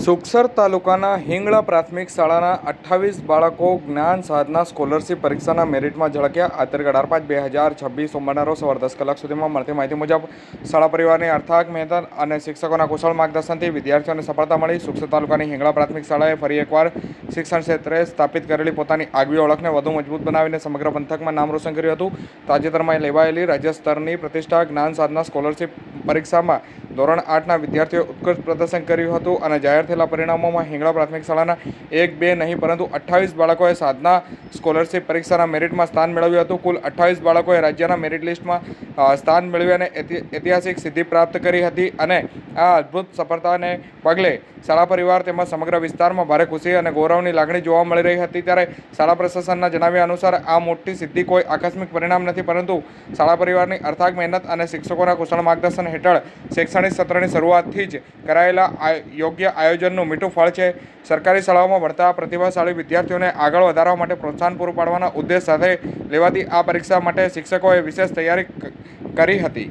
સુખસર તાલુકાના હિંગળા પ્રાથમિક શાળાના 28 બાળકો જ્ઞાન સાધના સ્કોલરશીપ પરીક્ષાના મેરિટમાં ઝળક્યા. આ અંતર્ગત 8/5/2026 સોમવારના રોજ સવારે 10 કલાક સુધીમાં મળતી માહિતી મુજબ શાળા પરિવારની અથાગ મહેનત અને શિક્ષકોના કુશળ માર્ગદર્શનથી વિદ્યાર્થીઓને સફળતા મળી. સુખસર તાલુકાની હિંગળા પ્રાથમિક શાળાએ ફરી એકવાર શિક્ષણ ક્ષેત્રે સ્થાપિત કરેલી પોતાની આગવી ઓળખને વધુ મજબૂત બનાવીને સમગ્ર પંથકમાં નામ રોશન કર્યું હતું. તાજેતરમાં લેવાયેલી રાજ્ય સ્તરની પ્રતિષ્ઠા જ્ઞાન સાધના સ્કોલરશીપ પરીક્ષામાં ધોરણ 8ના વિદ્યાર્થીઓએ ઉત્કૃષ્ટ પ્રદર્શન કર્યું હતું અને જાહેર થયેલા પરિણામોમાં હિંગળા પ્રાથમિક શાળાના 1-2 નહીં પરંતુ 28 બાળકોએ સાધના સ્કોલરશીપ પરીક્ષાના મેરિટમાં સ્થાન મેળવ્યું હતું. કુલ 28 બાળકોએ રાજ્યના મેરિટ લિસ્ટમાં સ્થાન મેળવી અને ઐતિહાસિક સિદ્ધિ પ્રાપ્ત કરી હતી અને આ અદ્ભુત સફળતાને પગલે શાળા પરિવાર તેમજ સમગ્ર વિસ્તારમાં ભારે ખુશી અને ગૌરવની લાગણી જોવા મળી રહી હતી. ત્યારે શાળા પ્રશાસનના જણાવ્યા અનુસાર આ મોટી સિદ્ધિ કોઈ આકસ્મિક પરિણામ નથી પરંતુ શાળા પરિવારની અથાગ મહેનત અને શિક્ષકોના કુશળ માર્ગદર્શન હેઠળ શૈક્ષણિક સત્રની શરૂઆતથી જ કરાયેલા યોગ્ય આયોજનનું મીઠું ફળ છે. સરકારી શાળાઓમાં ભણતા પ્રતિભાશાળી વિદ્યાર્થીઓને આગળ વધારવા માટે પ્રોત્સાહન પૂરું પાડવાના ઉદ્દેશ સાથે લેવાતી આ પરીક્ષા માટે શિક્ષકોએ વિશેષ તૈયારી કરી હતી.